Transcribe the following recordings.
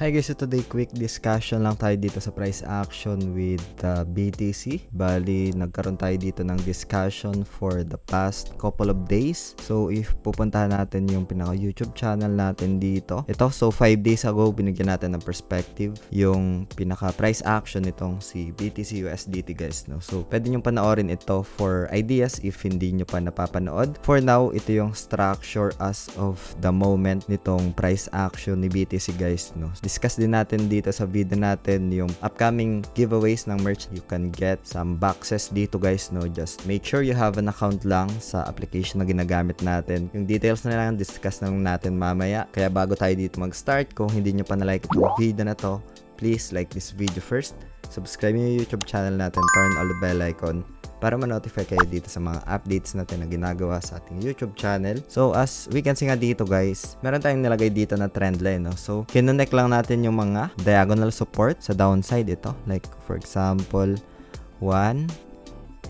Hi guys, so today quick discussion lang tayo dito sa price action with BTC. Bali, nagkaroon tayo dito ng discussion for the past couple of days. So if pupuntahan natin yung pinaka YouTube channel natin dito, ito, so 5 days ago binigyan natin ng perspective yung pinaka price action nitong si BTC USDT guys, no. So pwede nyo panoorin ito for ideas if hindi nyo pa napapanood. For now, ito yung structure as of the moment nitong price action ni BTC guys, no. Discuss din natin dito sa video natin yung upcoming giveaways ng merch. You can get some boxes dito guys, no. Just make sure you have an account lang sa application na ginagamit natin. Yung details na lang discuss na natin mamaya. Kaya bago tayo dito mag-start, kung hindi nyo pa na-like itong video na to, please like this video first. Subscribe nyo yung YouTube channel natin, turn on the bell icon para ma-notify kayo dito sa mga updates natin na ginagawa sa ating YouTube channel. So, as we can see nga dito guys, meron tayong nilagay dito na trend line, no? So, kinonect lang natin yung mga diagonal support sa downside ito. Like, for example, 1,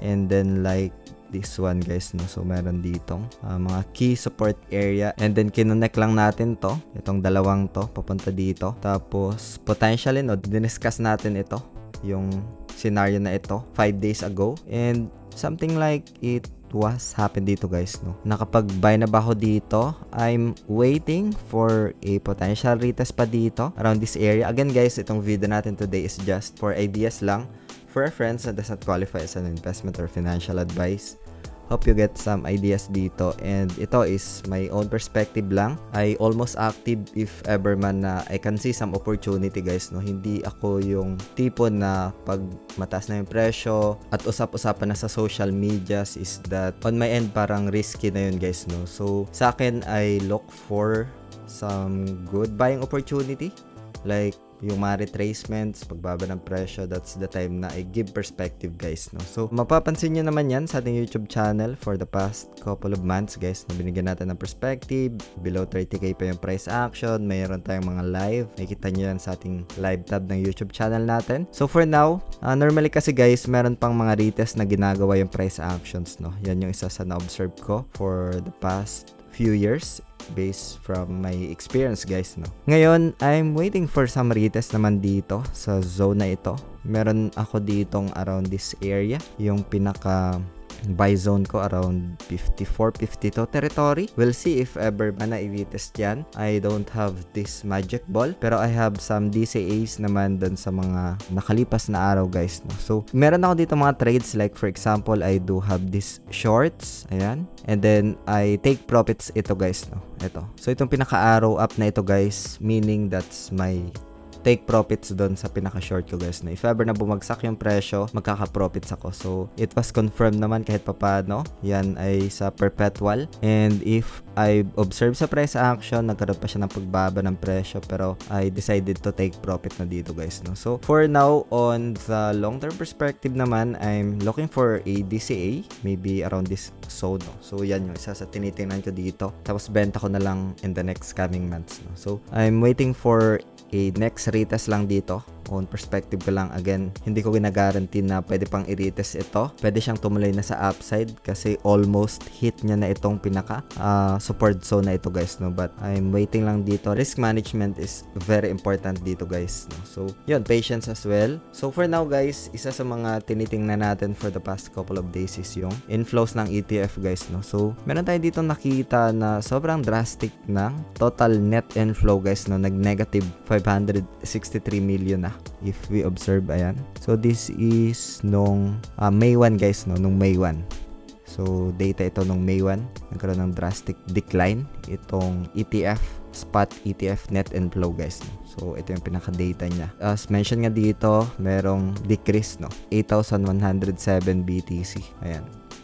and then like this one guys, no? So, meron ditong mga key support area. And then, kinonect lang natin to. Itong dalawang to, papunta dito. Tapos, potentially, no? Diniscuss natin ito. Yung scenario na ito 5 days ago, and something like it was happened dito guys, no. Nakapag-buy na ba ako dito? I'm waiting for a potential retest pa dito around this area. Again guys, itong video natin today is just for ideas lang, for reference, and does not qualify as an investment or financial advice. Hope you get some ideas dito, and ito is my own perspective lang. I almost active if ever man na I can see some opportunity guys, no. Hindi ako yung tipo na pag mataas na yung presyo at usap-usapan na sa social medias is that on my end parang risky na yun guys, no. So sa akin, I look for some good buying opportunity, like yung mga retracements, pagbaba ng presyo. That's the time na I give perspective guys, no. So mapapansin nyo naman yan sa ating YouTube channel for the past couple of months guys, na binigyan natin ng perspective. Below 30k pa yung price action, mayroon tayong mga live, makikita nyo yan sa ating live tab ng YouTube channel natin. So for now, normally kasi guys, meron pang mga retest na ginagawa yung price actions, no. Yan yung isa sa na-observe ko for the past few years based from my experience guys, no. Ngayon, I'm waiting for some retest naman dito sa zone na ito. Meron ako ditong around this area, yung pinaka buy zone ko around 54-52 territory. We'll see if ever man na i-retest yan. I don't have this magic ball, pero I have some DCAs naman dun sa mga nakalipas na araw guys, no. So meron ako dito mga trades, like for example, I do have this shorts, ayan, and then I take profits ito guys, no. Ito, so itong pinaka-arrow up na ito guys, meaning that's my take profits doon sa pinaka-short ko guys, na if ever na bumagsak yung presyo, magkaka-profits ako. So it was confirmed naman kahit papano. Yan ay sa perpetual, and if I observe sa price action, nagkaroon pa siya ng pagbaba ng presyo, pero I decided to take profit na dito guys, no. So for now, on the long-term perspective naman, I'm looking for a DCA maybe around this zone, no. So yan yung isa sa tinitingnan ko dito, tapos benta ko na lang in the next coming months, no. So I'm waiting for a next retest lang dito. On perspective ko lang, again, hindi ko ginagaranti na pwede pang i-retest ito. Pwede siyang tumuloy na sa upside kasi almost hit niya na itong pinaka support zone na ito guys, no. But I'm waiting lang dito. Risk management is very important dito guys, no. So yun, patience as well. So for now guys, isa sa mga tinitingnan natin for the past couple of days is yung inflows ng ETF guys, no. So meron tayo dito nakita na sobrang drastic ng total net inflow guys, no. Nag-negative 563 million na if we observe, ayan. So this is nung May 1 guys, no, nung May 1. So data ito nung May 1, nagkaroon ng drastic decline itong ETF, spot ETF net inflow guys, no. So ito yung pinaka-data niya. As mentioned nga dito, merong decrease, no, 8,107 BTC, ayan.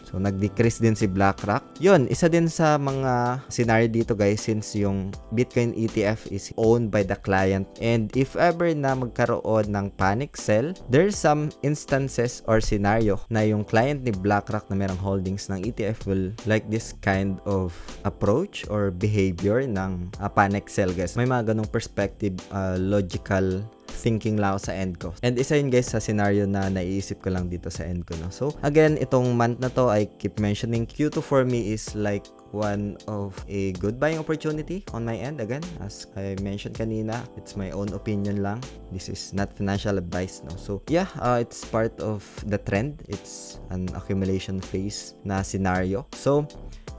So nag-decrease din si BlackRock. Yun, isa din sa mga scenario dito guys, since yung Bitcoin ETF is owned by the client, and if ever na magkaroon ng panic sell, there's some instances or scenario na yung client ni BlackRock na merong holdings ng ETF will like this kind of approach or behavior ng panic sell guys. May mga ganong perspective, logical thinking lang ako sa end ko. And isa yun guys sa scenario na naiisip ko lang dito sa end ko, no. So again, itong month na to, I keep mentioning Q2 for me is like one of a good buying opportunity on my end. Again, as I mentioned kanina, it's my own opinion lang. This is not financial advice, no? So yeah, it's part of the trend. It's an accumulation phase na scenario. So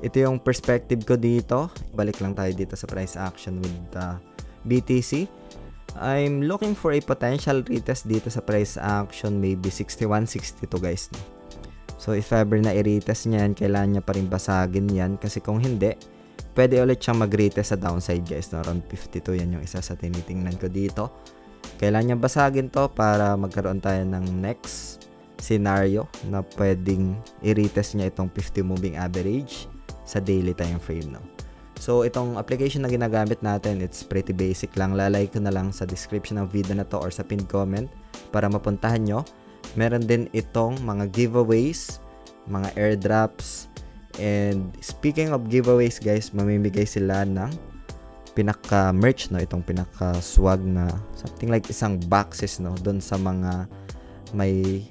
ito yung perspective ko dito. Balik lang tayo dito sa price action with BTC. I'm looking for a potential retest dito sa price action, maybe 61, 62 guys, no? So if ever na i-retest niyan, kailangan niya pa rin basagin yan, kasi kung hindi, pwede ulit siyang mag-retest sa downside guys, no? Around 52, yan yung isa sa tinitingnan ko dito. Kailangan niya basagin to para magkaroon tayo ng next scenario na pwedeng i-retest niya itong 50 moving average sa daily time frame, no? So, itong application na ginagamit natin, it's pretty basic lang. Lalagay ko na lang sa description ng video na to or sa pinned comment para mapuntahan nyo. Meron din itong mga giveaways, mga airdrops, and speaking of giveaways guys, mamimigay sila ng pinaka-merch, no? Itong pinaka-swag na something like isang boxes, no? Doon sa mga may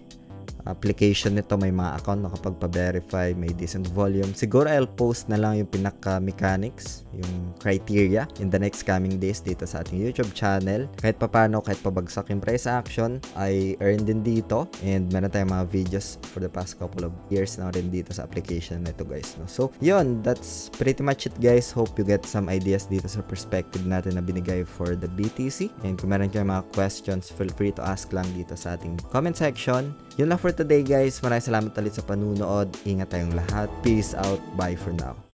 application nito, may mga account na kapag pa-verify, may decent volume. Siguro I'll post na lang yung pinaka-mechanics, yung criteria in the next coming days dito sa ating YouTube channel. Kahit papano, kahit pabagsak yung price action, I earn din dito. And meron tayong mga videos for the past couple of years na rin dito sa application na ito guys, no? So, yun, that's pretty much it guys. Hope you get some ideas dito sa perspective natin na binigay for the BTC. And kung meron kayong mga questions, feel free to ask lang dito sa ating comment section. Yun lang for today guys. Maraming salamat ulit sa panunood. Ingat tayong lahat. Peace out. Bye for now.